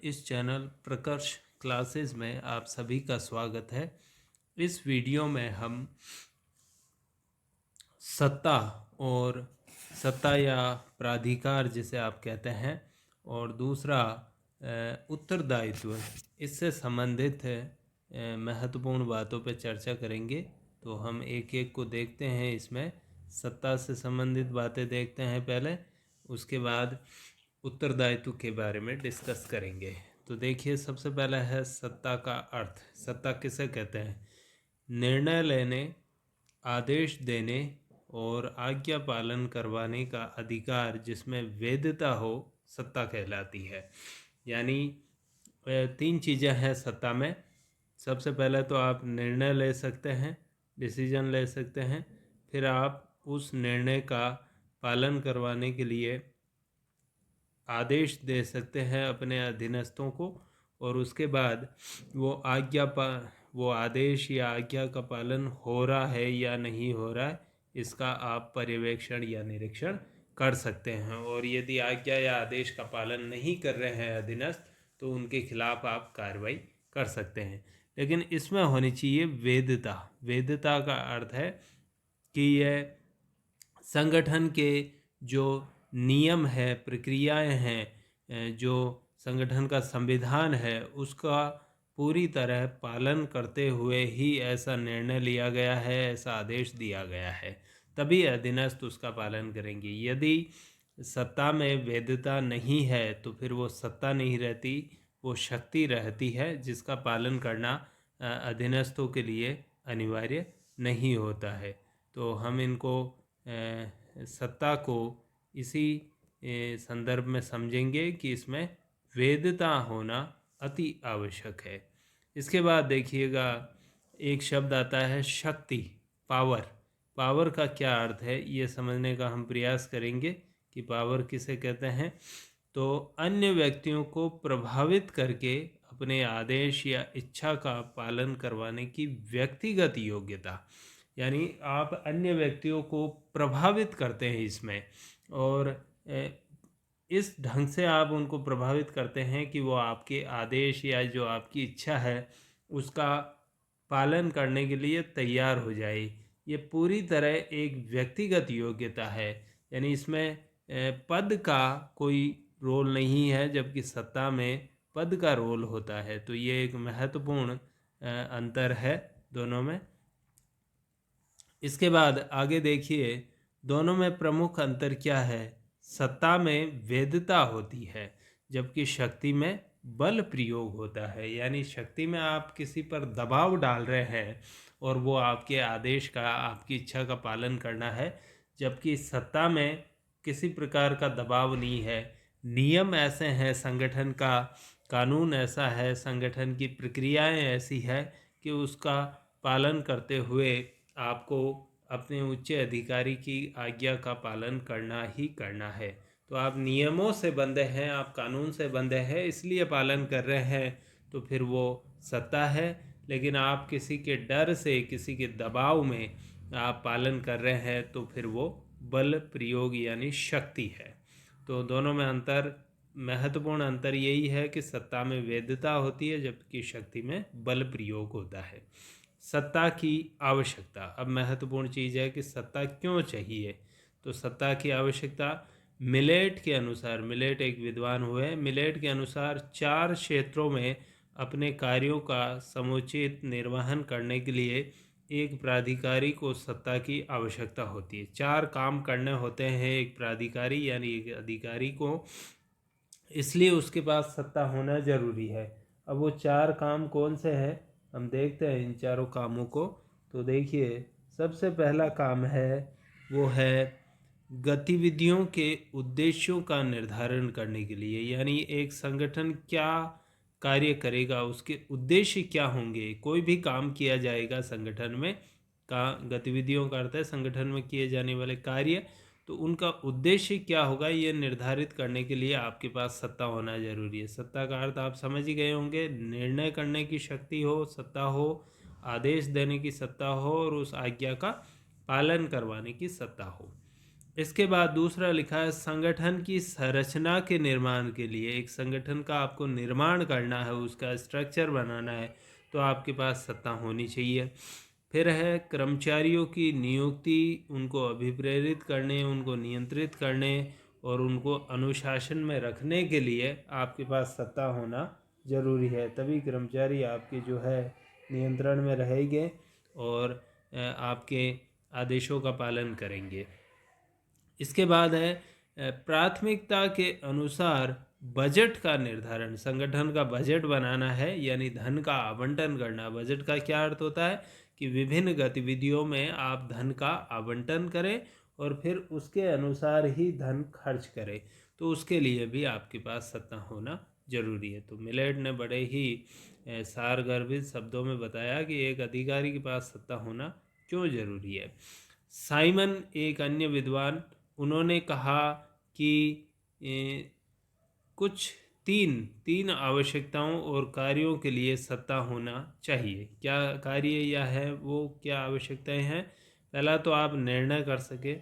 इस channel प्रकर्ष classes में आप सभी का स्वागत है। इस वीडियो में हम सत्ता और सत्ता या प्राधिकार जिसे आप कहते हैं और दूसरा उत्तरदायित्व, इससे संबंधित महत्वपूर्ण बातों पर चर्चा करेंगे। तो हम एक एक को देखते हैं। इसमें सत्ता से संबंधित बातें देखते हैं पहले, उसके बाद उत्तरदायित्व के बारे में डिस्कस करेंगे। तो देखिए, सबसे पहला है सत्ता का अर्थ। सत्ता किसे कहते हैं? निर्णय लेने, आदेश देने और आज्ञा पालन करवाने का अधिकार जिसमें वैधता हो, सत्ता कहलाती है। यानी तीन चीज़ें हैं सत्ता में। सबसे पहले तो आप निर्णय ले सकते हैं, डिसीजन ले सकते हैं, फिर आप उस निर्णय का पालन करवाने के लिए आदेश दे सकते हैं अपने अधीनस्थों को, और उसके बाद वो आदेश या आज्ञा का पालन हो रहा है या नहीं हो रहा है, इसका आप पर्यवेक्षण या निरीक्षण कर सकते हैं। और यदि आज्ञा या आदेश का पालन नहीं कर रहे हैं अधीनस्थ, तो उनके खिलाफ आप कार्रवाई कर सकते हैं। लेकिन इसमें होनी चाहिए वेद्यता। वेद्यता का अर्थ है कि यह संगठन के जो नियम है, प्रक्रियाएं हैं, जो संगठन का संविधान है, उसका पूरी तरह पालन करते हुए ही ऐसा निर्णय लिया गया है, ऐसा आदेश दिया गया है, तभी अधीनस्थ उसका पालन करेंगे। यदि सत्ता में वैधता नहीं है तो फिर वो सत्ता नहीं रहती, वो शक्ति रहती है जिसका पालन करना अधीनस्थों के लिए अनिवार्य नहीं होता है। तो हम इनको सत्ता को इसी संदर्भ में समझेंगे कि इसमें वैधता होना अति आवश्यक है। इसके बाद देखिएगा, एक शब्द आता है शक्ति, पावर। पावर का क्या अर्थ है, ये समझने का हम प्रयास करेंगे कि पावर किसे कहते हैं। तो अन्य व्यक्तियों को प्रभावित करके अपने आदेश या इच्छा का पालन करवाने की व्यक्तिगत योग्यता। यानी आप अन्य व्यक्तियों को प्रभावित करते हैं इसमें, और इस ढंग से आप उनको प्रभावित करते हैं कि वो आपके आदेश या जो आपकी इच्छा है उसका पालन करने के लिए तैयार हो जाए। ये पूरी तरह एक व्यक्तिगत योग्यता है। यानी इसमें पद का कोई रोल नहीं है, जबकि सत्ता में पद का रोल होता है। तो ये एक महत्वपूर्ण अंतर है दोनों में। इसके बाद आगे देखिए, दोनों में प्रमुख अंतर क्या है। सत्ता में वैधता होती है, जबकि शक्ति में बल प्रयोग होता है। यानी शक्ति में आप किसी पर दबाव डाल रहे हैं और वो आपके आदेश का, आपकी इच्छा का पालन करना है, जबकि सत्ता में किसी प्रकार का दबाव नहीं है। नियम ऐसे हैं, संगठन का कानून ऐसा है, संगठन की प्रक्रियाएं ऐसी है कि उसका पालन करते हुए आपको अपने उच्च अधिकारी की आज्ञा का पालन करना ही करना है। तो आप नियमों से बंधे हैं, आप कानून से बंधे हैं, इसलिए पालन कर रहे हैं, तो फिर वो सत्ता है। लेकिन आप किसी के डर से, किसी के दबाव में आप पालन कर रहे हैं, तो फिर वो बल प्रयोग यानी शक्ति है। तो दोनों में अंतर, महत्वपूर्ण अंतर यही है कि सत्ता में वैधता होती है, जबकि शक्ति में बल प्रयोग होता है। सत्ता की आवश्यकता, अब महत्वपूर्ण चीज़ है कि सत्ता क्यों चाहिए। तो सत्ता की आवश्यकता मिलेट के अनुसार, मिलेट एक विद्वान हुए, मिलेट के अनुसार 4 क्षेत्रों में अपने कार्यों का समुचित निर्वहन करने के लिए एक प्राधिकारी को सत्ता की आवश्यकता होती है। 4 काम करने होते हैं एक प्राधिकारी यानी एक अधिकारी को, इसलिए उसके पास सत्ता होना जरूरी है। अब वो 4 काम कौन से हैं, हम देखते हैं इन चारों कामों को। तो देखिए, सबसे पहला काम है, वो है गतिविधियों के उद्देश्यों का निर्धारण करने के लिए। यानी एक संगठन क्या कार्य करेगा, उसके उद्देश्य क्या होंगे। कोई भी काम किया जाएगा संगठन में, का गतिविधियों का अर्थ है संगठन में किए जाने वाले कार्य, तो उनका उद्देश्य क्या होगा ये निर्धारित करने के लिए आपके पास सत्ता होना जरूरी है। सत्ता का अर्थ आप समझ ही गए होंगे, निर्णय करने की शक्ति हो, सत्ता हो, आदेश देने की सत्ता हो, और उस आज्ञा का पालन करवाने की सत्ता हो। इसके बाद दूसरा लिखा है, संगठन की संरचना के निर्माण के लिए, एक संगठन का आपको निर्माण करना है, उसका स्ट्रक्चर बनाना है, तो आपके पास सत्ता होनी चाहिए। फिर है कर्मचारियों की नियुक्ति, उनको अभिप्रेरित करने, उनको नियंत्रित करने और उनको अनुशासन में रखने के लिए आपके पास सत्ता होना ज़रूरी है, तभी कर्मचारी आपके जो है नियंत्रण में रहेंगे और आपके आदेशों का पालन करेंगे। इसके बाद है प्राथमिकता के अनुसार बजट का निर्धारण, संगठन का बजट बनाना है यानी धन का आवंटन करना। बजट का क्या अर्थ होता है कि विभिन्न गतिविधियों में आप धन का आवंटन करें और फिर उसके अनुसार ही धन खर्च करें, तो उसके लिए भी आपके पास सत्ता होना जरूरी है। तो मिलेट ने बड़े ही सारगर्भित शब्दों में बताया कि एक अधिकारी के पास सत्ता होना क्यों जरूरी है। साइमन एक अन्य विद्वान, उन्होंने कहा कि कुछ तीन आवश्यकताओं और कार्यों के लिए सत्ता होना चाहिए। क्या कार्य या है वो क्या आवश्यकताएं हैं? पहला तो आप निर्णय कर सके,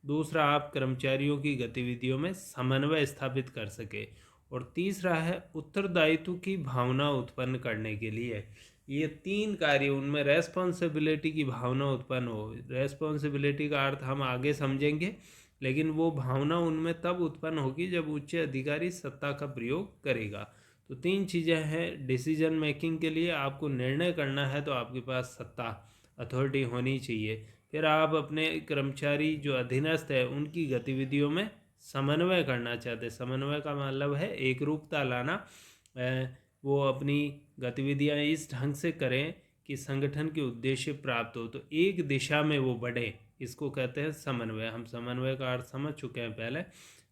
दूसरा आप कर्मचारियों की गतिविधियों में समन्वय स्थापित कर सके, और तीसरा है उत्तरदायित्व की भावना उत्पन्न करने के लिए। ये तीन कार्य, उनमें रेस्पॉन्सिबिलिटी की भावना उत्पन्न हो। रेस्पॉन्सिबिलिटी का अर्थ हम आगे समझेंगे, लेकिन वो भावना उनमें तब उत्पन्न होगी जब उच्च अधिकारी सत्ता का प्रयोग करेगा। तो तीन चीज़ें हैं डिसीजन मेकिंग के लिए। आपको निर्णय करना है तो आपके पास सत्ता, अथॉरिटी होनी चाहिए। फिर आप अपने कर्मचारी जो अधीनस्थ है उनकी गतिविधियों में समन्वय करना चाहते हैं। समन्वय का मतलब है एक रूपता लाना, वो अपनी गतिविधियां इस ढंग से करें कि संगठन के उद्देश्य प्राप्त हो, तो एक दिशा में वो बढ़े, इसको कहते हैं समन्वय। हम समन्वय का अर्थ समझ चुके हैं पहले,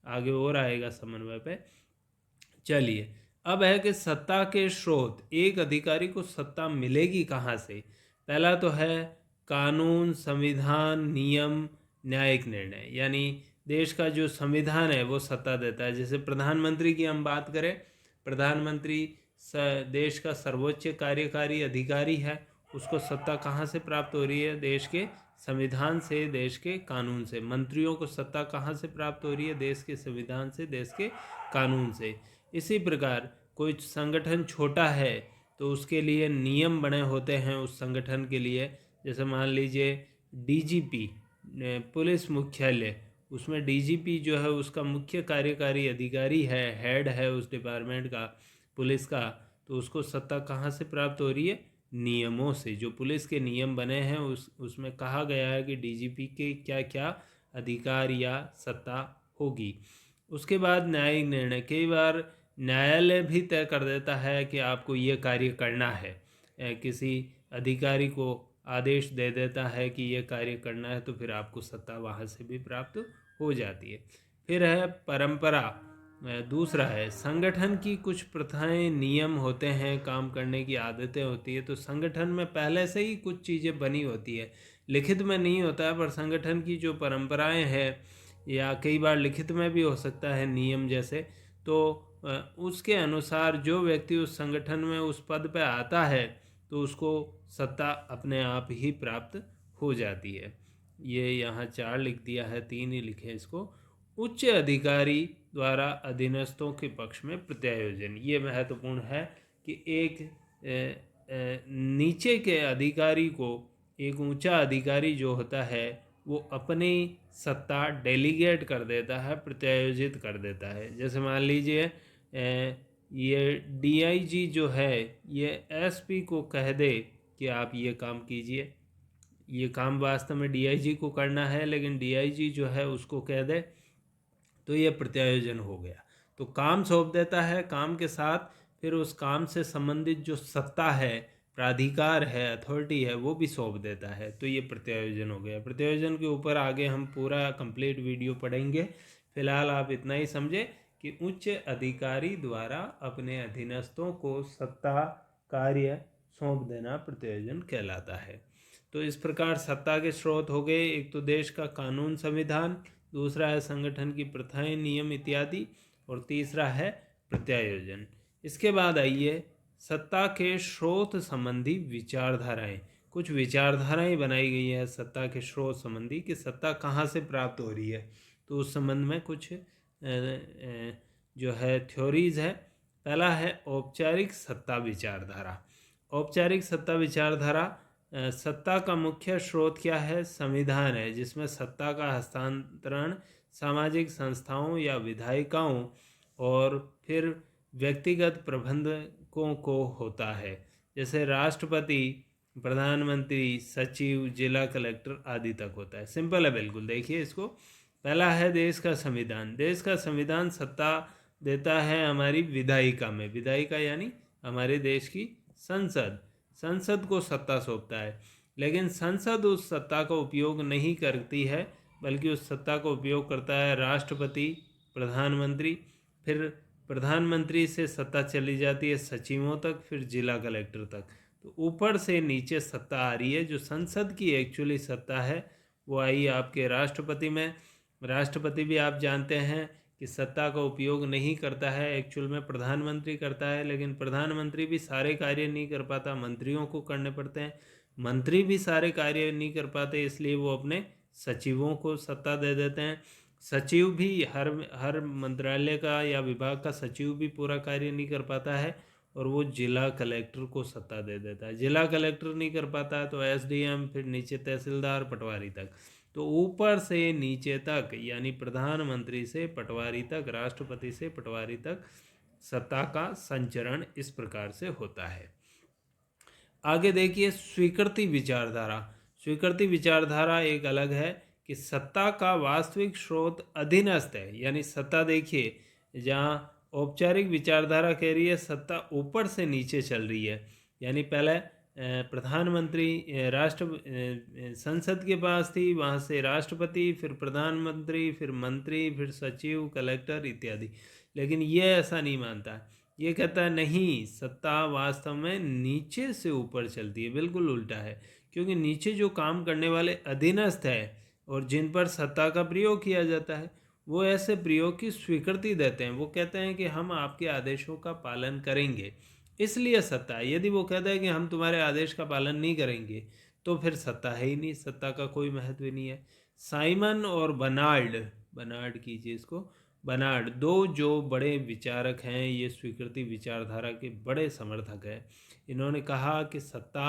आगे और आएगा समन्वय पे। चलिए, अब है कि सत्ता के स्रोत, एक अधिकारी को सत्ता मिलेगी कहाँ से? पहला तो है कानून, संविधान, नियम, न्यायिक निर्णय, यानी देश का जो संविधान है वो सत्ता देता है। जैसे प्रधानमंत्री की हम बात करें, प्रधानमंत्री देश का सर्वोच्च कार्यकारी अधिकारी है, उसको सत्ता कहाँ से प्राप्त हो रही है? देश के संविधान से, देश के कानून से। मंत्रियों को सत्ता कहाँ से प्राप्त हो रही है? देश के संविधान से, देश के कानून से। इसी प्रकार कोई संगठन छोटा है तो उसके लिए नियम बने होते हैं उस संगठन के लिए। जैसे मान लीजिए डीजीपी, पुलिस मुख्यालय, उसमें डीजीपी जो है उसका मुख्य कार्यकारी अधिकारी है, हेड है उस डिपार्टमेंट का, पुलिस का। तो उसको सत्ता कहाँ से प्राप्त हो रही है? नियमों से। जो पुलिस के नियम बने हैं उसमें कहा गया है कि डीजीपी के क्या क्या अधिकार या सत्ता होगी। उसके बाद न्यायिक निर्णय, कई बार न्यायालय भी तय कर देता है कि आपको ये कार्य करना है। किसी अधिकारी को आदेश दे देता है कि ये कार्य करना है, तो फिर आपको सत्ता वहाँ से भी प्राप्त हो जाती है। फिर है परंपरा। दूसरा है संगठन की कुछ प्रथाएं, नियम होते हैं, काम करने की आदतें होती है। तो संगठन में पहले से ही कुछ चीज़ें बनी होती है, लिखित में नहीं होता है, पर संगठन की जो परंपराएं हैं, या कई बार लिखित में भी हो सकता है नियम जैसे, तो उसके अनुसार जो व्यक्ति उस संगठन में उस पद पे आता है तो उसको सत्ता अपने आप ही प्राप्त हो जाती है। ये यहाँ 4 लिख दिया है, 3 ही लिखे इसको। उच्च अधिकारी द्वारा अधीनस्थों के पक्ष में प्रत्यायोजन, ये महत्वपूर्ण है कि एक नीचे के अधिकारी को एक ऊंचा अधिकारी जो होता है वो अपनी सत्ता डेलीगेट कर देता है, प्रत्यायोजित कर देता है। जैसे मान लीजिए ये डीआईजी जो है ये एसपी को कह दे कि आप ये काम कीजिए, ये काम वास्तव में डीआईजी को करना है, लेकिन डीआईजी जो है उसको कह दे, तो ये प्रत्यायोजन हो गया। तो काम सौंप देता है, काम के साथ फिर उस काम से संबंधित जो सत्ता है, प्राधिकार है, अथॉरिटी है, वो भी सौंप देता है, तो ये प्रत्यायोजन हो गया। प्रत्यायोजन के ऊपर आगे हम पूरा कंप्लीट वीडियो पढ़ेंगे। फिलहाल आप इतना ही समझे कि उच्च अधिकारी द्वारा अपने अधीनस्थों को सत्ता, कार्य सौंप देना प्रत्यायोजन कहलाता है। तो इस प्रकार सत्ता के स्रोत हो गए, एक तो देश का कानून, संविधान, दूसरा है संगठन की प्रथाएं, नियम इत्यादि, और तीसरा है प्रत्यायोजन। इसके बाद आइए सत्ता के स्रोत संबंधी विचारधाराएं। कुछ विचारधाराएं बनाई गई है सत्ता के स्रोत संबंधी कि सत्ता कहाँ से प्राप्त हो रही है। तो उस संबंध में कुछ जो है थ्योरीज है। पहला है औपचारिक सत्ता विचारधारा। औपचारिक सत्ता विचारधारा, सत्ता का मुख्य स्रोत क्या है? संविधान है, जिसमें सत्ता का हस्तांतरण सामाजिक संस्थाओं या विधायिकाओं और फिर व्यक्तिगत प्रबंधकों को होता है, जैसे राष्ट्रपति, प्रधानमंत्री, सचिव, जिला कलेक्टर आदि तक होता है। सिंपल है बिल्कुल। देखिए इसको, पहला है देश का संविधान। देश का संविधान सत्ता देता है हमारी विधायिका में। विधायिका यानी हमारे देश की संसद। संसद को सत्ता सौंपता है, लेकिन संसद उस सत्ता का उपयोग नहीं करती है, बल्कि उस सत्ता का उपयोग करता है राष्ट्रपति, प्रधानमंत्री, फिर प्रधानमंत्री से सत्ता चली जाती है सचिवों तक, फिर जिला कलेक्टर तक। तो ऊपर से नीचे सत्ता आ रही है। जो संसद की एक्चुअली सत्ता है वो आई आपके राष्ट्रपति में। राष्ट्रपति भी आप जानते हैं कि सत्ता का उपयोग नहीं करता है, एक्चुअल में प्रधानमंत्री करता है, लेकिन प्रधानमंत्री भी सारे कार्य नहीं कर पाता, मंत्रियों को करने पड़ते हैं। मंत्री भी सारे कार्य नहीं कर पाते, इसलिए वो अपने सचिवों को सत्ता दे देते हैं। सचिव भी हर मंत्रालय का या विभाग का सचिव भी पूरा कार्य नहीं कर पाता है, और वो जिला कलेक्टर को सत्ता दे देता है। जिला कलेक्टर नहीं कर पाता तो एसडीएम, फिर नीचे तहसीलदार, पटवारी तक। तो ऊपर से नीचे तक यानी प्रधानमंत्री से पटवारी तक, राष्ट्रपति से पटवारी तक सत्ता का संचरण इस प्रकार से होता है। आगे देखिए स्वीकृति विचारधारा। स्वीकृति विचारधारा एक अलग है कि सत्ता का वास्तविक स्रोत अधीनस्थ है, यानी सत्ता देखिए जहाँ औपचारिक विचारधारा कह रही है सत्ता ऊपर से नीचे चल रही है, यानी पहले प्रधानमंत्री संसद के पास थी, वहाँ से राष्ट्रपति, फिर प्रधानमंत्री, फिर मंत्री, फिर सचिव, कलेक्टर इत्यादि। लेकिन ये ऐसा नहीं मानता, ये कहता है नहीं, सत्ता वास्तव में नीचे से ऊपर चलती है। बिल्कुल उल्टा है, क्योंकि नीचे जो काम करने वाले अधीनस्थ है और जिन पर सत्ता का प्रयोग किया जाता है, वो ऐसे प्रयोग की स्वीकृति देते हैं। वो कहते हैं कि हम आपके आदेशों का पालन करेंगे, इसलिए सत्ता है। यदि वो कहता है कि हम तुम्हारे आदेश का पालन नहीं करेंगे, तो फिर सत्ता है ही नहीं, सत्ता का कोई महत्व नहीं है। साइमन और बनार्ड कीजिए इसको, बनार्ड, दो जो बड़े विचारक हैं, ये स्वीकृति विचारधारा के बड़े समर्थक हैं। इन्होंने कहा कि सत्ता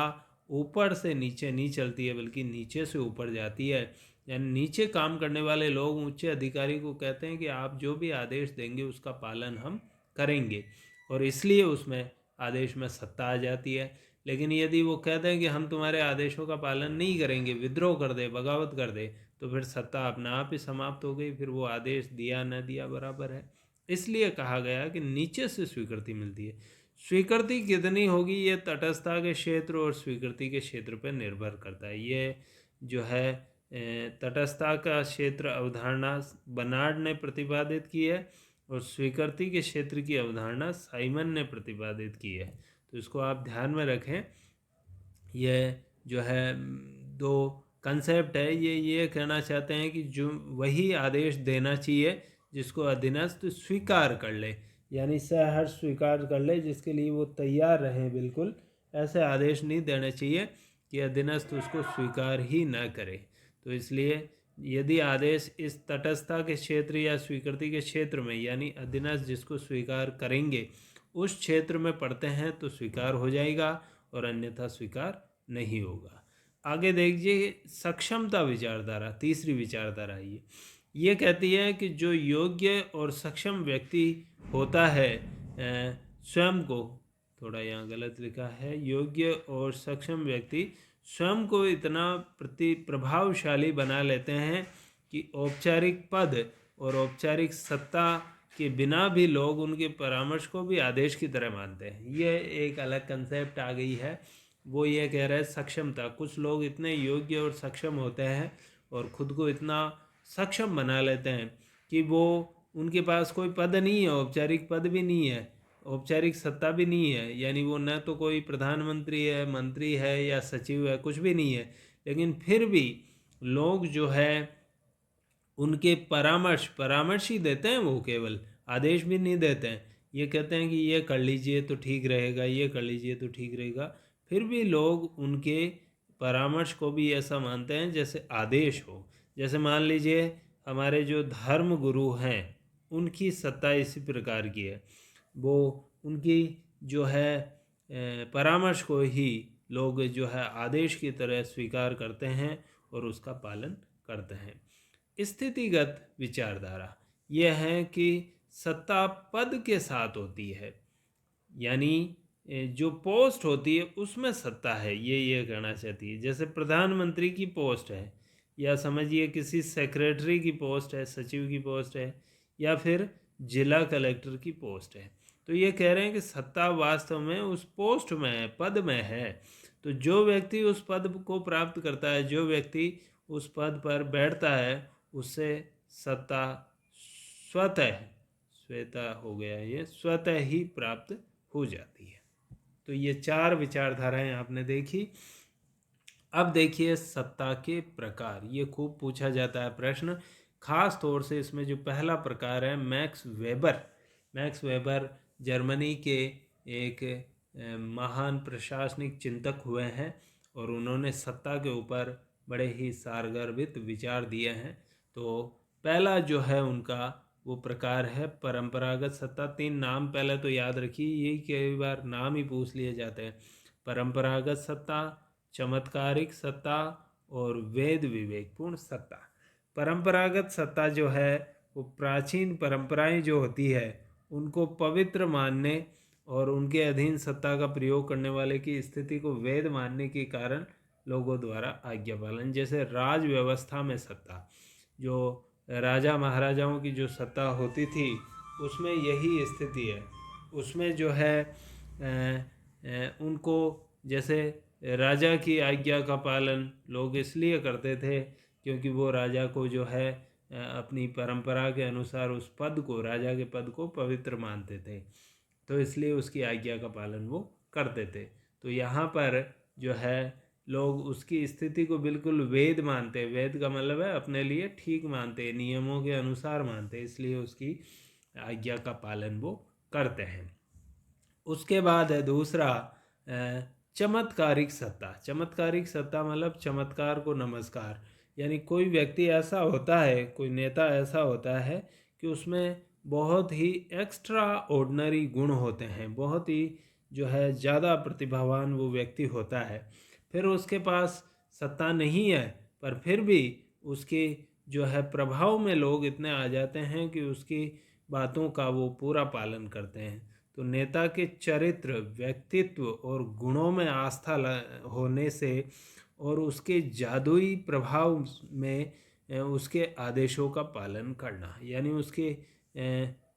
ऊपर से नीचे नहीं चलती है, बल्कि नीचे से ऊपर जाती है। यानी नीचे काम करने वाले लोग उच्च अधिकारी को कहते हैं कि आप जो भी आदेश देंगे उसका पालन हम करेंगे, और इसलिए उसमें आदेश में सत्ता आ जाती है। लेकिन यदि वो कहते हैं कि हम तुम्हारे आदेशों का पालन नहीं करेंगे, विद्रोह कर दे, बगावत कर दे, तो फिर सत्ता अपने आप ही समाप्त हो गई, फिर वो आदेश दिया न दिया बराबर है। इसलिए कहा गया कि नीचे से स्वीकृति मिलती है। स्वीकृति कितनी होगी ये तटस्थता के क्षेत्र और स्वीकृति के क्षेत्र पर निर्भर करता है। ये जो है तटस्थता का क्षेत्र अवधारणा बनार्ड ने प्रतिपादित की है, और स्वीकृति के क्षेत्र की अवधारणा साइमन ने प्रतिपादित की है। तो इसको आप ध्यान में रखें। यह जो है दो कंसेप्ट है, ये कहना चाहते हैं कि जो वही आदेश देना चाहिए जिसको अधीनस्थ स्वीकार कर ले, यानी सहर्ष स्वीकार कर ले, जिसके लिए वो तैयार रहें। बिल्कुल ऐसे आदेश नहीं देने चाहिए कि अधीनस्थ उसको स्वीकार ही न करे। तो इसलिए यदि आदेश इस तटस्थता के क्षेत्र या स्वीकृति के क्षेत्र में, यानी अधीनस्थ जिसको स्वीकार करेंगे उस क्षेत्र में पढ़ते हैं तो स्वीकार हो जाएगा, और अन्यथा स्वीकार नहीं होगा। आगे देखिए सक्षमता विचारधारा, तीसरी विचारधारा। ये कहती है कि जो योग्य और सक्षम व्यक्ति होता है स्वयं को, थोड़ा यहाँ गलत लिखा है, योग्य और सक्षम व्यक्ति स्वयं को इतना प्रभावशाली बना लेते हैं कि औपचारिक पद और औपचारिक सत्ता के बिना भी लोग उनके परामर्श को भी आदेश की तरह मानते हैं। ये एक अलग कंसेप्ट आ गई है। वो ये कह रहे हैं सक्षमता, कुछ लोग इतने योग्य और सक्षम होते हैं और ख़ुद को इतना सक्षम बना लेते हैं कि वो उनके पास कोई पद नहीं है, औपचारिक पद भी नहीं है, औपचारिक सत्ता भी नहीं है, यानी वो न तो कोई प्रधानमंत्री है, मंत्री है या सचिव है, कुछ भी नहीं है, लेकिन फिर भी लोग जो है उनके परामर्श ही देते हैं, वो केवल आदेश भी नहीं देते हैं। ये कहते हैं कि ये कर लीजिए तो ठीक रहेगा, ये कर लीजिए तो ठीक रहेगा, फिर भी लोग उनके परामर्श को भी ऐसा मानते हैं जैसे आदेश हो। जैसे मान लीजिए हमारे जो धर्म गुरु हैं उनकी सत्ता इसी प्रकार की है। वो उनकी जो है परामर्श को ही लोग जो है आदेश की तरह स्वीकार करते हैं और उसका पालन करते हैं। स्थितिगत विचारधारा यह है कि सत्ता पद के साथ होती है, यानी जो पोस्ट होती है उसमें सत्ता है, ये कहना चाहती है। जैसे प्रधानमंत्री की पोस्ट है, या समझिए किसी सेक्रेटरी की पोस्ट है, सचिव की पोस्ट है, या फिर जिला कलेक्टर की पोस्ट है। तो ये कह रहे हैं कि सत्ता वास्तव में उस पोस्ट में है, पद में है। तो जो व्यक्ति उस पद को प्राप्त करता है, जो व्यक्ति उस पद पर बैठता है, उससे सत्ता स्वतः स्वतः हो गया, ये स्वतः ही प्राप्त हो जाती है। तो ये 4 विचारधाराएं आपने देखी। अब देखिए सत्ता के प्रकार, ये खूब पूछा जाता है प्रश्न। खास तौर से इसमें जो पहला प्रकार है max weber. Max weber Germany के एक महान प्रशासनिक चिंतक हुए हैं और उन्होंने सत्ता के ऊपर बड़े ही सारगर्भित विचार दिए हैं। तो पहला जो है उनका वो प्रकार है परंपरागत सत्ता। 3 नाम पहले तो याद रखिए, यही कई बार नाम ही पूछ लिए जाते हैं। परंपरागत सत्ता, चमत्कारिक सत्ता और वेद विवेकपूर्ण सत्ता। परंपरागत सत्ता जो है वो प्राचीन परंपराएं जो होती है उनको पवित्र मानने और उनके अधीन सत्ता का प्रयोग करने वाले की स्थिति को वेद मानने के कारण लोगों द्वारा आज्ञा पालन। जैसे राज व्यवस्था में सत्ता, जो राजा महाराजाओं की जो सत्ता होती थी उसमें यही स्थिति है। उसमें जो है उनको जैसे राजा की आज्ञा का पालन लोग इसलिए करते थे क्योंकि वो राजा को जो है अपनी परंपरा के अनुसार उस पद को, राजा के पद को पवित्र मानते थे, तो इसलिए उसकी आज्ञा का पालन वो करते थे। तो यहाँ पर जो है लोग उसकी स्थिति को बिल्कुल वेद मानते, वेद का मतलब है अपने लिए ठीक मानते, नियमों के अनुसार मानते, इसलिए उसकी आज्ञा का पालन वो करते हैं। उसके बाद है दूसरा चमत्कारिक सत्ता। चमत्कारिक सत्ता मतलब चमत्कार को नमस्कार, यानी कोई व्यक्ति ऐसा होता है, कोई नेता ऐसा होता है कि उसमें बहुत ही एक्स्ट्रा ऑर्डिनरी गुण होते हैं, बहुत ही जो है ज़्यादा प्रतिभावान वो व्यक्ति होता है। फिर उसके पास सत्ता नहीं है पर फिर भी उसके जो है प्रभाव में लोग इतने आ जाते हैं कि उसकी बातों का वो पूरा पालन करते हैं। तो नेता के चरित्र, व्यक्तित्व और गुणों में आस्था होने से और उसके जादुई प्रभाव में उसके आदेशों का पालन करना, यानी उसके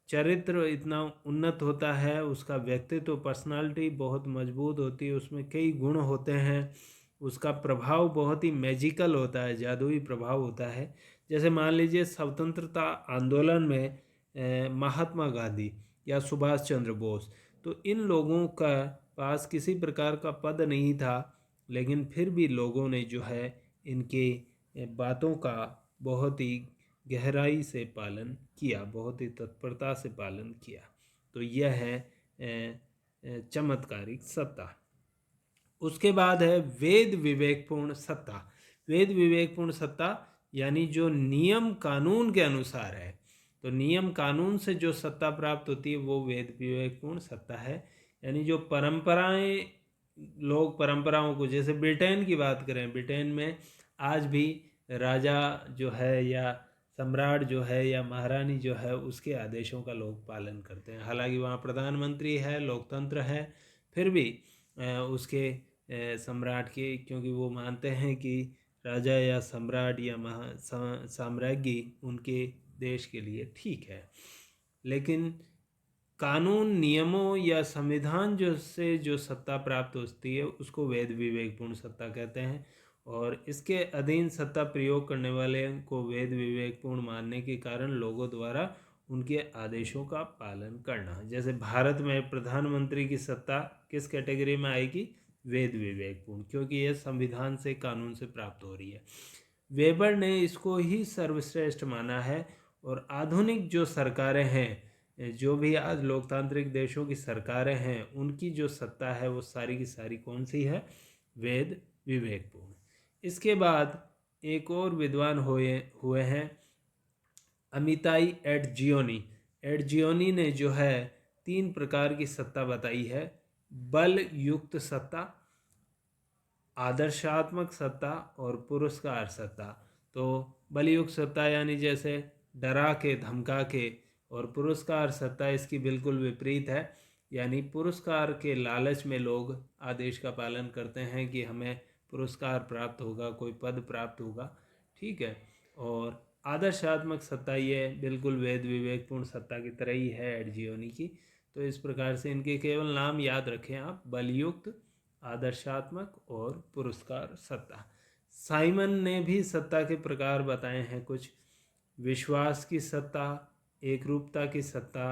चरित्र इतना उन्नत होता है, उसका व्यक्तित्व, पर्सनालिटी बहुत मजबूत होती है, उसमें कई गुण होते हैं, उसका प्रभाव बहुत ही मैजिकल होता है, जादुई प्रभाव होता है। जैसे मान लीजिए स्वतंत्रता आंदोलन में महात्मा गांधी या सुभाष चंद्र बोस, तो इन लोगों का पास किसी प्रकार का पद नहीं था, लेकिन फिर भी लोगों ने जो है इनके बातों का बहुत ही गहराई से पालन किया, बहुत ही तत्परता से पालन किया। तो यह है चमत्कारिक सत्ता। उसके बाद है वेद विवेकपूर्ण सत्ता। वेद विवेकपूर्ण सत्ता यानी जो नियम कानून के अनुसार है, तो नियम कानून से जो सत्ता प्राप्त होती है वो वेद विवेकपूर्ण सत्ता है। यानी जो परंपराएं, लोग परंपराओं को, जैसे ब्रिटेन की बात करें, ब्रिटेन में आज भी राजा जो है या सम्राट जो है या महारानी जो है उसके आदेशों का लोग पालन करते हैं। हालांकि वहाँ प्रधानमंत्री है, लोकतंत्र है, फिर भी उसके सम्राट के, क्योंकि वो मानते हैं कि राजा या सम्राट या साम्राज्ञी उनके देश के लिए ठीक है। लेकिन कानून, नियमों या संविधान जो से जो सत्ता प्राप्त होती है उसको वेद विवेकपूर्ण सत्ता कहते हैं, और इसके अधीन सत्ता प्रयोग करने वाले को वेद विवेकपूर्ण मानने के कारण लोगों द्वारा उनके आदेशों का पालन करना। जैसे भारत में प्रधानमंत्री की सत्ता किस कैटेगरी में आएगी? वेद विवेकपूर्ण, क्योंकि यह संविधान से, कानून से प्राप्त हो रही है। वेबर ने इसको ही सर्वश्रेष्ठ माना है। और आधुनिक जो सरकारें हैं, जो भी आज लोकतांत्रिक देशों की सरकारें हैं, उनकी जो सत्ता है वो सारी की सारी कौन सी है? वेद विवेकपूर्ण। इसके बाद एक और विद्वान हुए हैं अमिताई एडजियोनी ने जो है 3 प्रकार की सत्ता बताई है। बल युक्त सत्ता, आदर्शात्मक सत्ता और पुरस्कार सत्ता। तो बलयुक्त सत्ता यानी जैसे डरा के धमका के, और पुरस्कार सत्ता इसकी बिल्कुल विपरीत है, यानी पुरस्कार के लालच में लोग आदेश का पालन करते हैं कि हमें पुरस्कार प्राप्त होगा, कोई पद प्राप्त होगा, ठीक है। और आदर्शात्मक सत्ता ये बिल्कुल वेद विवेकपूर्ण सत्ता की तरह ही है एडजियोनी की। तो इस प्रकार से इनके केवल नाम याद रखें आप, बलयुक्त, आदर्शात्मक और पुरस्कार सत्ता। साइमन ने भी सत्ता के प्रकार बताए हैं कुछ। विश्वास की सत्ता, एकरूपता की सत्ता,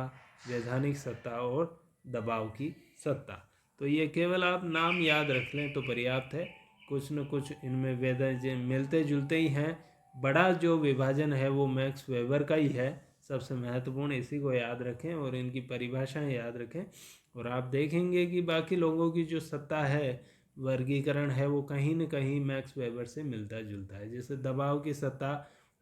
वैधानिक सत्ता और दबाव की सत्ता। तो ये केवल आप नाम याद रख लें तो पर्याप्त है। कुछ न कुछ इनमें वेद मिलते जुलते ही हैं। बड़ा जो विभाजन है वो मैक्स वेबर का ही है, सबसे महत्वपूर्ण इसी को याद रखें और इनकी परिभाषाएं याद रखें। और आप देखेंगे कि बाकी लोगों की जो सत्ता है, वर्गीकरण है, वो कहीं न कहीं मैक्स वेबर से मिलता जुलता है। जैसे दबाव की सत्ता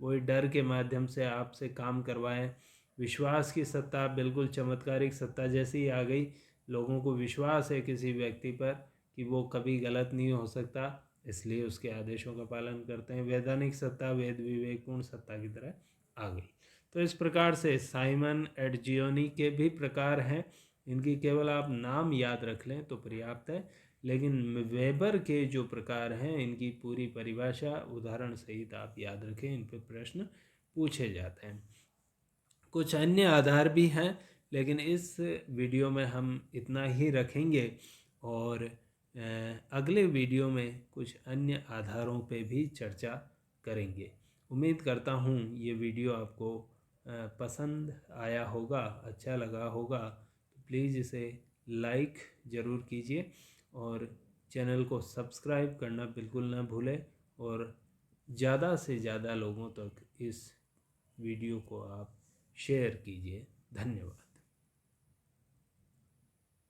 वही डर के माध्यम से आपसे काम करवाएं। विश्वास की सत्ता बिल्कुल चमत्कारिक सत्ता जैसी ही आ गई, लोगों को विश्वास है किसी व्यक्ति पर कि वो कभी गलत नहीं हो सकता, इसलिए उसके आदेशों का पालन करते हैं। वैधानिक सत्ता वेद विवेकपूर्ण सत्ता की तरह आ गई। तो इस प्रकार से साइमन एडजियोनी के भी प्रकार हैं, इनकी केवल आप नाम याद रख लें तो पर्याप्त है। लेकिन वेबर के जो प्रकार हैं इनकी पूरी परिभाषा उदाहरण सहित आप याद रखें, इन पर प्रश्न पूछे जाते हैं। कुछ अन्य आधार भी हैं, लेकिन इस वीडियो में हम इतना ही रखेंगे और अगले वीडियो में कुछ अन्य आधारों पे भी चर्चा करेंगे। उम्मीद करता हूँ ये वीडियो आपको पसंद आया होगा, अच्छा लगा होगा। तो प्लीज़ इसे लाइक ज़रूर कीजिए और चैनल को सब्सक्राइब करना बिल्कुल ना भूलें, और ज़्यादा से ज़्यादा लोगों तक इस वीडियो को आप शेयर कीजिए। धन्यवाद।